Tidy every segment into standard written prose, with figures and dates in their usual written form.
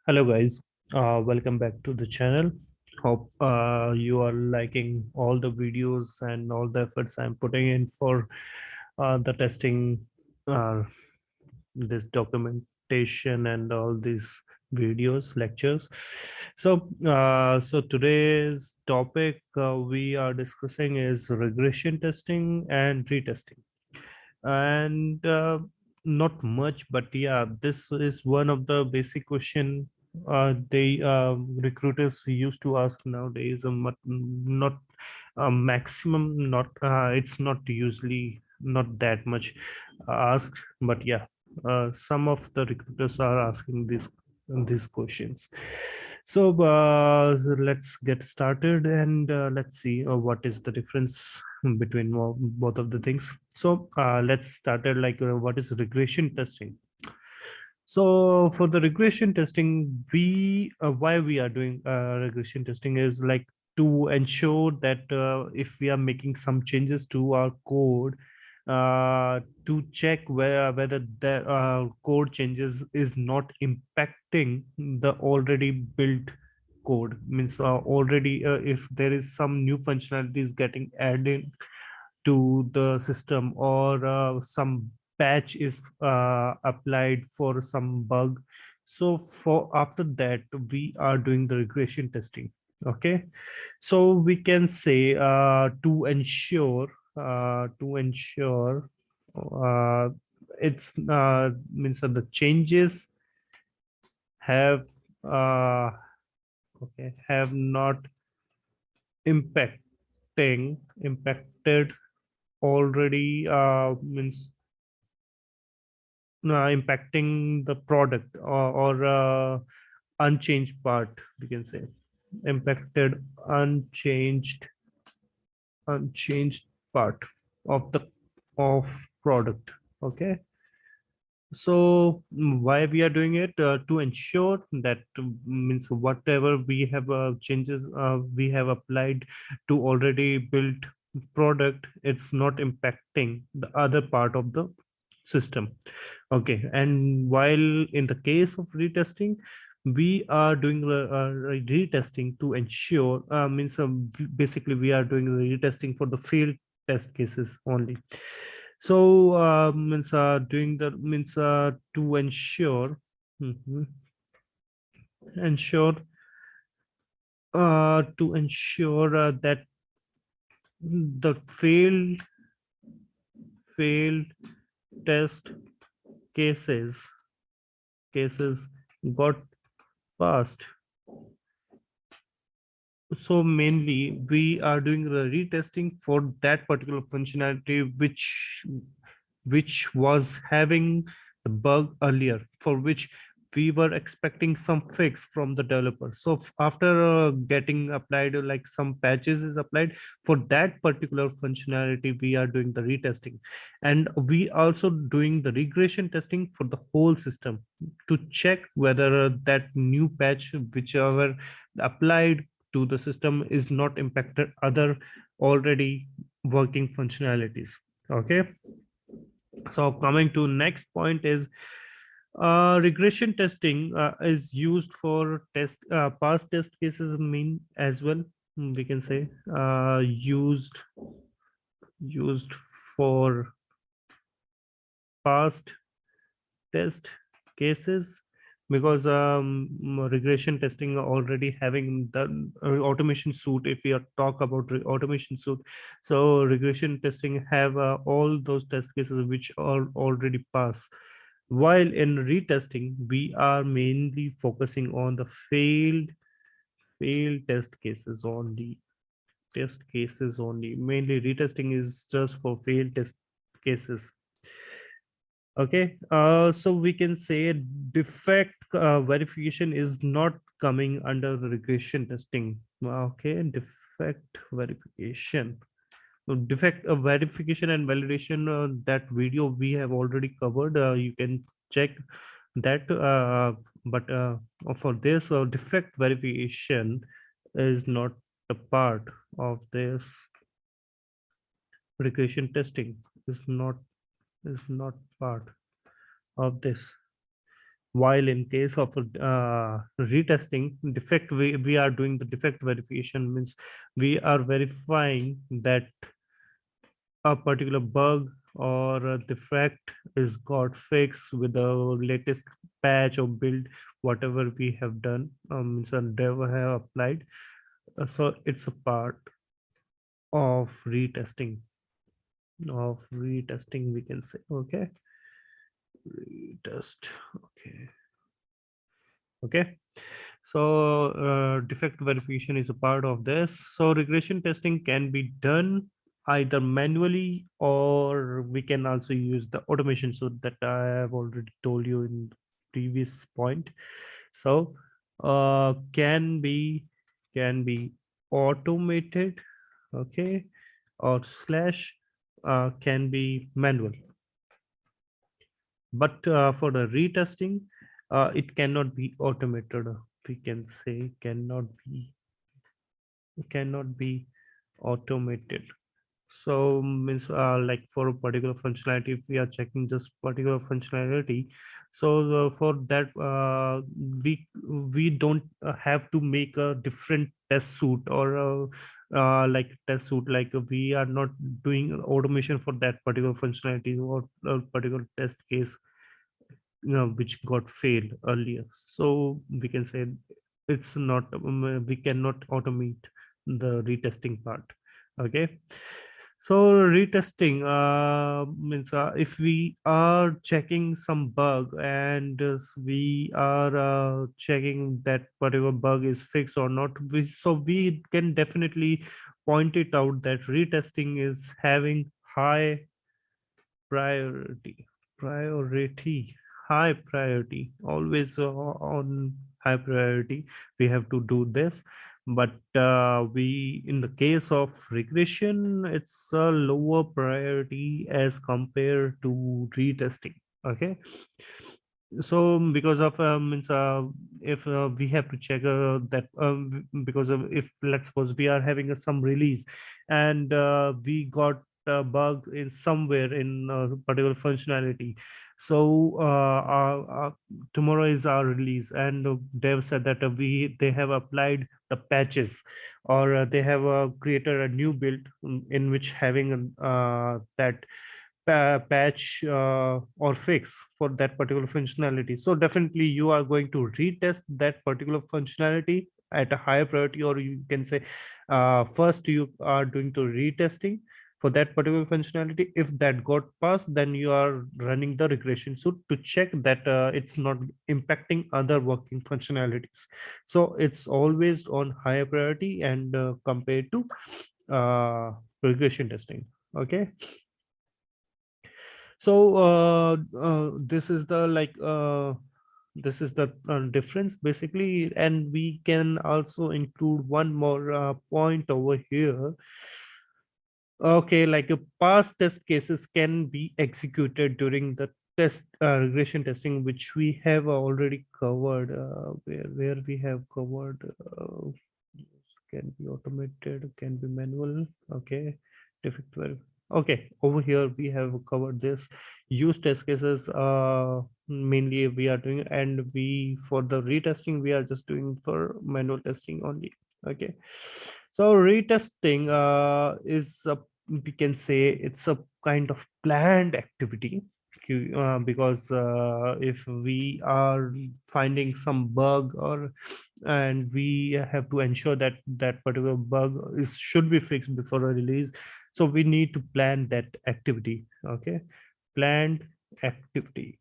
Hello guys, welcome back to the channel. Hope you are liking all the videos and all the efforts I'm putting in for the testing, uh, this documentation and all these videos, lectures. So today's topic we are discussing is regression testing and retesting. And not much, but yeah, this is one of the basic question they recruiters used to ask nowadays. Not a maximum, not it's not usually not that much asked, but yeah, some of the recruiters are asking these questions. So let's get started and let's see what is the difference between both of the things. So let's start it like what is regression testing. So for the regression testing, we why we are doing regression testing is like to ensure that if we are making some changes to our code, to check whether the code changes is not impacting the already built code. Means already if there is some new functionalities getting added to the system, or some patch is applied for some bug. So for after that we are doing the regression testing. Okay, so we can say to ensure uh, it's means that the changes have uh, okay, have not impacted already, means impacting the product, or unchanged part, we can say. Impacted unchanged part of the of product. Okay, so why we are doing it, to ensure that, means whatever we have changes we have applied to already built product, it's not impacting the other part of the system. Okay, and while in the case of retesting, we are doing retesting to ensure, means basically we are doing retesting for the failed test cases only. So means doing the means to ensure, mhm, ensure that the failed test cases got passed. So mainly we are doing the retesting for that particular functionality which was having the bug earlier, for which we were expecting some fix from the developer. So after getting applied, like some patches is applied for that particular functionality, we are doing the retesting. And we also doing the regression testing for the whole system to check whether that new patch whichever applied to the system is not impacted other already working functionalities. Okay, so coming to next point is, regression testing is used for past test cases mean as well. We can say used for past test cases, because regression testing already having the automation suite. If we are talk about automation suite, so regression testing have all those test cases which are already passed, while in retesting we are mainly focusing on the failed test cases only. Mainly retesting is just for failed test cases. Okay, so we can say defect verification is not coming under regression testing. Okay, defect verification. So defect verification and validation, that video we have already covered. You can check that. But for this, defect verification is not a part of this regression testing. Is not part of this. while in case of retesting defect, we are doing the defect verification, means we are verifying that a particular bug or a defect is got fixed with the latest patch or build, whatever we have done, means a dev have applied. So it's a part of retesting, we can say. Okay, retest. Okay. Okay, so defect verification is a part of this. So regression testing can be done either manually, or we can also use the automation, so that I have already told you in the previous point. So can be automated, okay, or slash can be manual. But for the retesting, it cannot be automated. We can say cannot be automated. So means like for a particular functionality, if we are checking just particular functionality, so for that we don't have to make a different test suite, or like test suite, like we are not doing automation for that particular functionality or a particular test case, which got failed earlier. So we can say it's not, we cannot automate the retesting part. Okay, so retesting means if we are checking some bug, and we are checking that particular bug is fixed or not, so we can definitely point it out that retesting is having high priority priority high priority, always on high priority. We have to do this. But we in the case of regression, it's a lower priority as compared to retesting. Okay, so because of means if we have to check that because of, if let's suppose we are having some release, and we got a bug in somewhere in a particular functionality. So tomorrow is our release, and dev said that they have applied the patches, or they have created a new build, in which having that patch or fix for that particular functionality. So definitely you are going to retest that particular functionality at a higher priority, or you can say first you are doing to retesting for that particular functionality. If that got passed, then you are running the regression suite to check that it's not impacting other working functionalities. So it's always on higher priority, and compared to regression testing. Okay, so this is the difference basically. And we can also include one more point over here. Okay, like a past test cases can be executed during the test regression testing, which we have already covered, where we have covered can be automated, can be manual. Okay, defect okay, over here we have covered this. Use test cases mainly we are doing, and we for the retesting we are just doing for manual testing only. Okay, so retesting is a, we can say it's a kind of planned activity. Because if we are finding some bug, or and we have to ensure that that particular bug is should be fixed before a release, so we need to plan that activity. Okay, planned activity.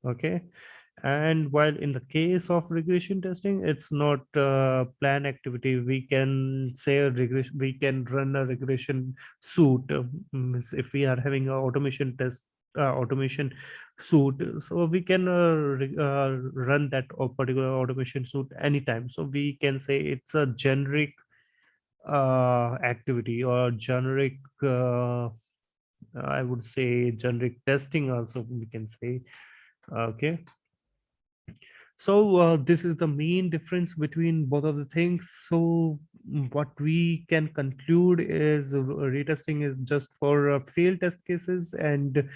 Okay, and while in the case of regression testing, it's not plan activity. We can say a regression, we can run a regression suite, means if we are having a automation test automation suite, so we can run that particular automation suite anytime. So we can say it's a generic activity, or generic I would say generic testing also, we can say. Okay, so this is the main difference between both of the things. So what we can conclude is retesting is just for failed test cases, and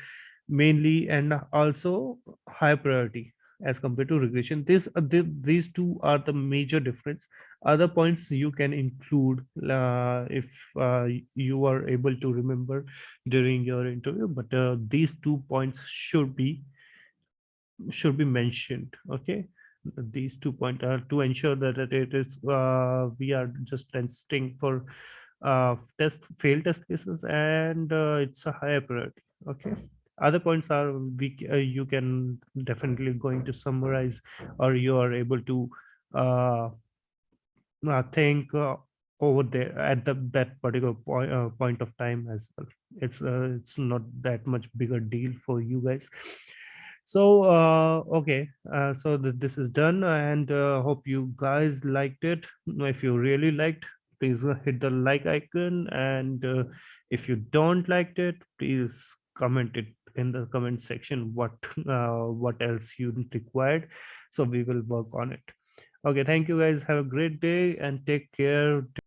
mainly, and also high priority as compared to regression. These two are the major difference. Other points you can include if you are able to remember during your interview, but these 2 points should be mentioned. Okay, these 2 points are to ensure that it is we are just testing for test failed test cases, and it's a higher priority. Okay, other points are you can definitely going to summarize, or you are able to uh, think over there at that particular point of time as well. It's not that much bigger deal for you guys. So okay, so this is done, and hope you guys liked it. If you really liked, please hit the like icon, and if you don't liked it, please comment it in the comment section what else you required, so we will work on it. Okay, thank you guys. Have a great day and take care.